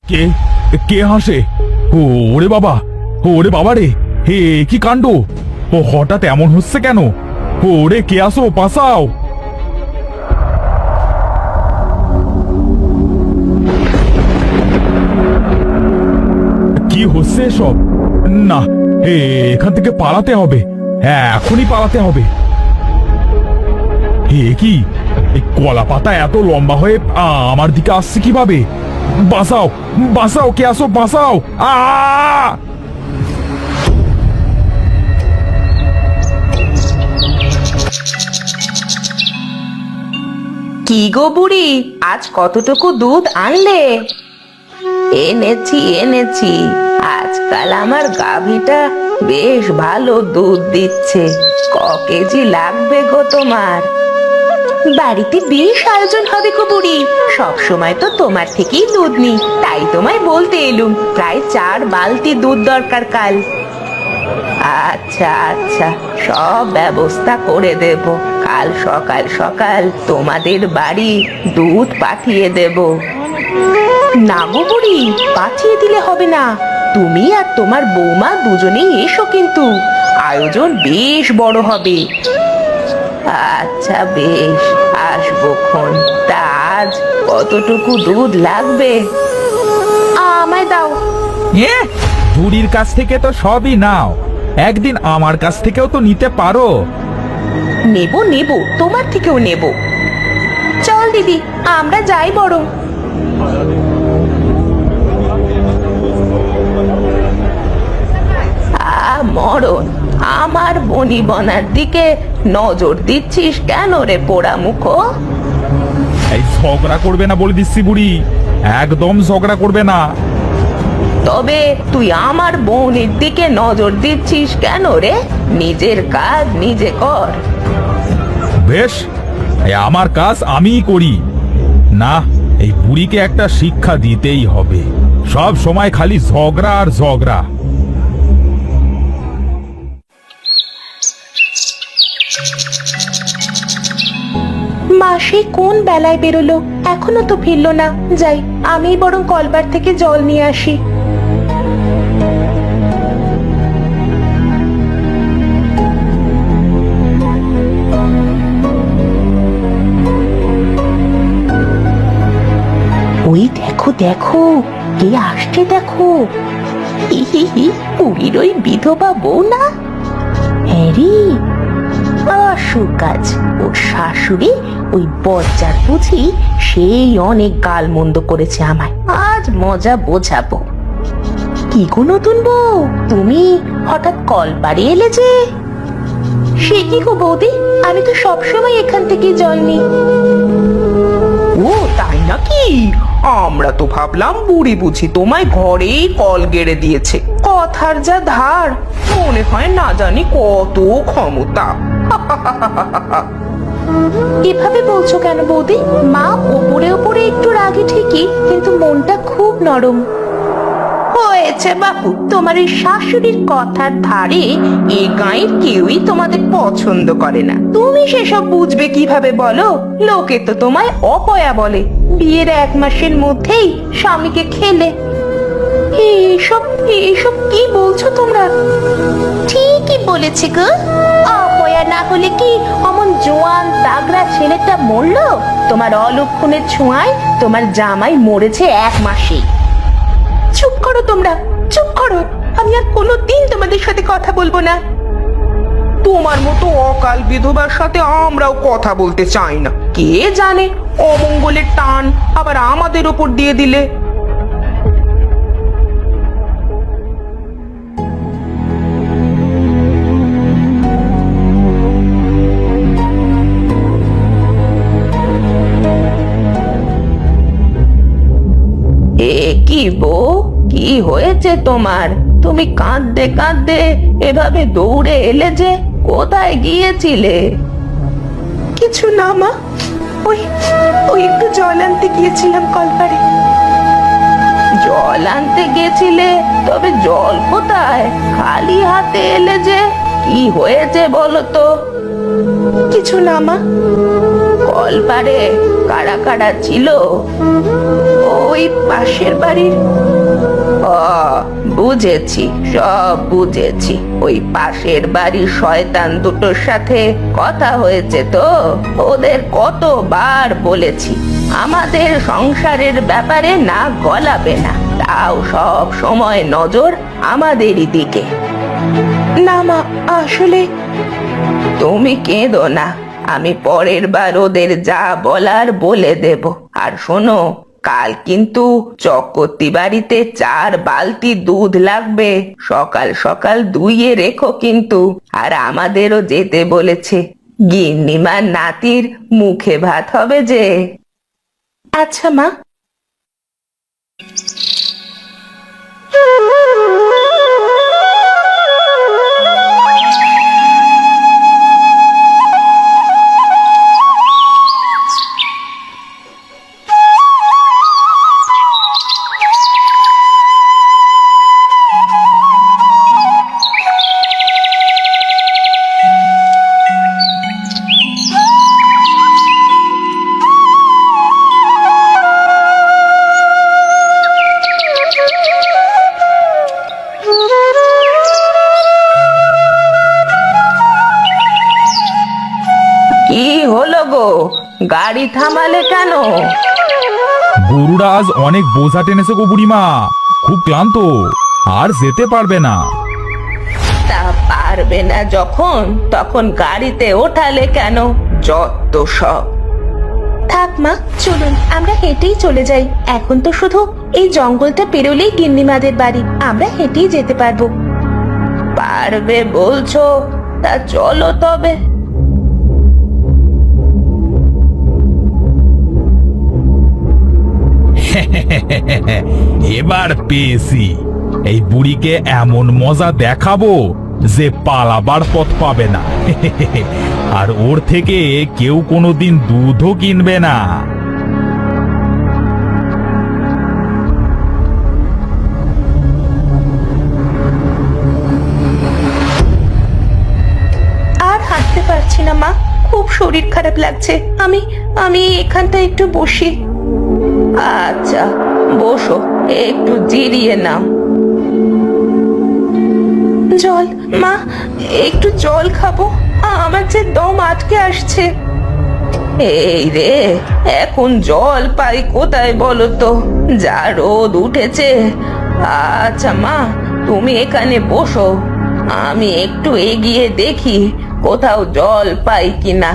কে কে হাসে? ওরে বাবা, ওরে বাবা রে, হে কি কাণ্ড! ও হঠাৎ এমন হচ্ছে কেন? ওরে কে আসো, বাঁচাও! কি হচ্ছে এসব? না, এখান থেকে পালাতে হবে। হ্যাঁ, এখনই পালাতে হবে। হে কি, এই কলা পাতা এত লম্বা হয়ে আমার দিকে আসছে কিভাবে? বাঁচাও, বাঁচাও, কে আসো, বাঁচাও! আ কি গো বুড়ি, আজ কতটুকু দুধ আনলে? এনেছি এনেছি, আজকাল আমার গাভীটা বেশ ভালো দুধ দিচ্ছে। ক কেজি লাগবে গো তোমার? বাড়িতে বেশ আয়োজন হবে গো বুড়ি, সব সময় তো তোমার থেকেই দুধ নিই, তাই তোমায় বলতে এলুম। প্রায় 4 বালতি দুধ দরকার কাল। আচ্ছা আচ্ছা, সব ব্যবস্থা করে দেব। কাল সকাল সকাল তোমাদের বাড়ি দুধ পাঠিয়ে দেব। না গো বুড়ি, পাঠিয়ে দিলে হবে না। তুমি আর তোমার বৌমা দুজনেই এসো, কিন্তু আয়োজন বেশ বড় হবে। আচ্ছা বেশ, আসবো খন। তা আজ কতটুকু দুধ লাগবে? আমায় দাও। বুড়ির কাছ থেকে তো সবই নাও, একদিন আমার কাছ থেকেও তো নিতে পারো। নেব নেব, তোমার থেকেও নেব। চল দিদি, আমরা যাই বরং। মরণ, আমার বনিবনার দিকে নজর দিচ্ছিস কেন রে পোড়া মুখো? এই ঝগড়া করবে না বলে দিচ্ছি বুড়ি, একদম ঝগড়া করবে না। তবে তুই আমার বোনের দিকে নজর দিচ্ছিস কেন রে? নিজের কাজ নিজে কর। বেশ, আমার কাজ আমিই করি। না, এই বুড়িকে একটা শিক্ষা দিতেই হবে। সব সময় খালি ঝগড়া আর ঝগড়া। মাসি কোন বেলায় বেরোলো, এখনো তো ফিরলো না। যাই, আমি বরং কলবার থেকে জল নিয়ে আসি। ওই দেখো দেখো, কে আসছে দেখো। বুড়ির ওই বিধবা বউ না? হ্যারি, অসুকাজ। ওর শাশুড়ি ওই বজ্জার বুঝি সেই অনেক গালমন্দ করেছে আমায়। আজ মজা বোঝাবো। কি গো নতুন বউ, তুমি হঠাৎ কলপারে এলে যে? সে কি গো বৌদি, আমি তো সবসময় এখান থেকে জল নিই। ও তাই নাকি? আমরা তো ভাবলাম বুড়ি বুঝি তোমায় ঘরেই কল গেড়ে দিয়েছে। কথার যা ধার, মনে হয় না জানি কত ক্ষমতা। এভাবে বলছো কেন বৌদি? মা ওপরে ওপরে একটু রাগী ঠিকই, কিন্তু মনটা খুব নরম। হয়েছে বাপু, তোমার এই শাশুড়ির কথার ধারে এ গাঁয়ের কেউই তোমাদের পছন্দ করে না। তুমি সেসব বুঝবে কিভাবে বলো? লোকে তো তোমায় অপয়া বলে। বিয়ের 1 মাসের মধ্যেই স্বামীকে খেলে। এইসব এইসব কি বলছো তোমরা? ঠিকই বলেছে গো। অপয়া না হলে কি অমন জোয়ান তাগড়া ছেলেটা মরলো? তোমার অলক্ষণের ছোঁয়ায় তোমার জামাই মরেছে 1 মাসে। চুপ করো তোমরা, চুপ করো। আমি আর কোনোদিন তোমাদের সাথে কথা বলবো না। তোমার মতো অকাল বিধবার সাথে আমরাও কথা বলতে চাই না। কে জানে অমঙ্গলের টান আবার আমাদের ওপর দিয়ে দিলে। এ কি বউ, কি হয়েছে তোমার? তুমি কাঁদতে কাঁদতে এভাবে দৌড়ে এলে যে? কোথায় গিয়েছিলে? কিছু না মা, ওই ওই একটু জল আনতে গিয়েছিলাম কলপারে। জল আনতে গেছিলে? তবে জল কোথায়? খালি হাতে এলে যে? কি হয়েছে বলো তো? কিছু না মা। জল পারে কারা কারা ছিল? ওই পাশের বাড়ির। ও, বুঝেছি, সব বুঝেছি। ওই পাশের বাড়ির শয়তান দুটোর সাথে কথা হয়েছে তো। ওদের কতবার বলেছি আমাদের সংসারের ব্যাপারে না গলাবে না, তাও সব সময় নজর আমাদেরই দিকে। না মা, আসলে তুমি কেঁদো না, আমি পরের বার ওদের যা বলার বলে দেব। আর শোনো, কাল কিন্তু চকতি বাড়িতে 4 বালতি দুধ লাগবে, সকাল সকাল দুইয়ে রেখো কিন্তু। আর আমাদেরও যেতে বলেছে, গিন্নিমার নাতির মুখে ভাত হবে যে। আচ্ছা মা। কি হলো গো, গাড়ি থামালে কেন? গরুরা আজ অনেক বোঝা টেনেছে গো বুড়িমা, খুব ক্লান্ত, আর যেতে পারবে না। তা পারবে না যখন, তখন গাড়িতে ওঠালে কেন? যত সব। থাক মা, চলুন আমরা হেঁটেই চলে যাই। এখন তো শুধু এই জঙ্গলটা পেরোলেই গিন্নিমাদের বাড়ি, আমরা হেঁটেই যেতে পারবো। পারবে বলছো? তা চলো তবে। এবার পেয়েছি, এই বুড়িকে এমন মজা দেখাবো যে পালাবার পথ পাবে না। আর ওর থেকে কেউ কোনোদিন দুধও কিনবে না। আর হাঁটতে পারছি না মা, খুব শরীর খারাপ লাগছে। আমি আমি এখানটা একটু বসি। আচ্ছা বসো, একটু জিরিয়ে নাও। জল মা, একটু জল খাবো, আমার যে দম আটকে আসছে। এই রে, এখন জল পাই কোথায় বলো তো, যা রোদ উঠেছে। আচ্ছা মা, তুমি এখানে বসো, আমি একটু এগিয়ে দেখি কোথাও জল পাই কিনা।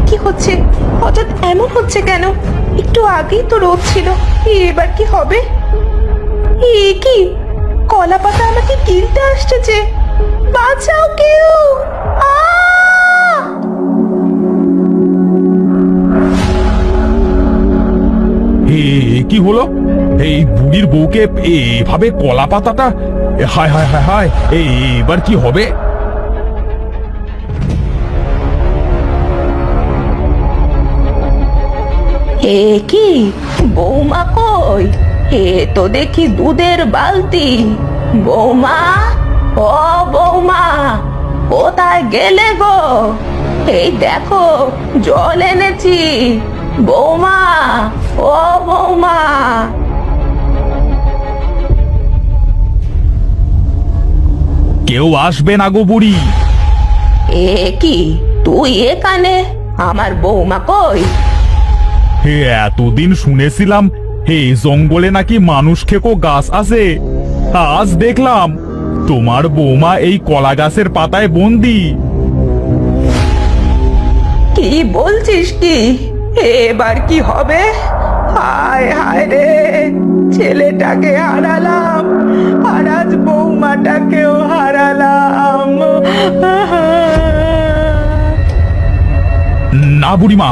কি হচ্ছে, হঠাৎ এমন হচ্ছে কেন? একটু আগেই তো রোদ ছিল, এবার কি হবে? এ কি, কলা পাতা আমাকে গিলতে আসছে যে! বাঁচাও কেউ! কি হলো? এই বুড়ির বউকে এভাবে কলা পাতাটা, হায় হায় হায় হায়, এবার কি হবে? এ কি, বৌমা কই? এ তো দেখি দুধের বালতি। বৌমা, ও বৌমা, কোথায় গেলে গো? এই দেখো জল এনেছি। বৌমা, ও বৌমা। কেউ আসবে না গো বুড়ি। এ কি, তুই এখানে? আমার বৌমা কই? এতদিন শুনেছিলাম এই জঙ্গলে নাকি মানুষ খেকো গাছ আছে, আজ দেখলাম তোমার বৌমা এই কলা গাছের পাতায় বন্দি। কি বলছিস কি? এবার কি হবে? হায় হায় রে, ছেলেটাকে হারালাম, আর আজ বৌমাটাকেও হারালাম। না বুড়িমা,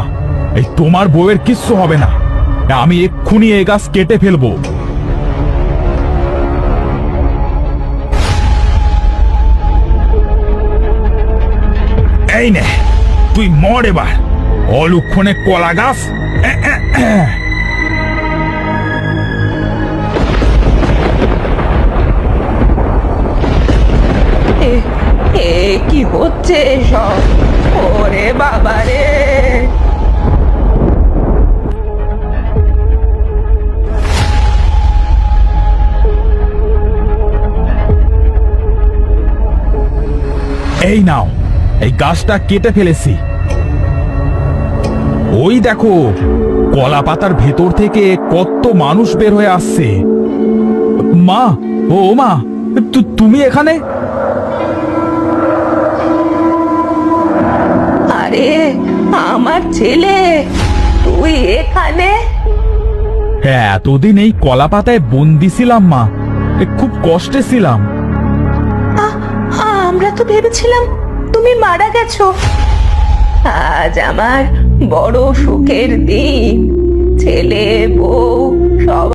এই তোমার বউয়ের কিচ্ছু হবে না, আমি এক্ষুনি এই গাছ কেটে ফেলবো। এই নে, তুই মর এবার, অলুক্ষণে কলা গাছ। এ কি হচ্ছে সব? ওরে বাবা রে! এই নাও, এই গাছটা কেটে ফেলেছি। ওই দেখো, কলা পাতার ভেতর থেকে কত মানুষ বের হয়ে আসছে। মা, ও মা, তুমি এখানে? আরে আমার ছেলে, তুই এখানে? হ্যাঁ, এতদিন এই কলা পাতায় বন্দি ছিলাম মা, খুব কষ্টে ছিলাম। আমরা তো ভেবেছিলাম তুমি মারা গেছো। আজ আমার বড় সুখের দিন। ছেলে বউ সব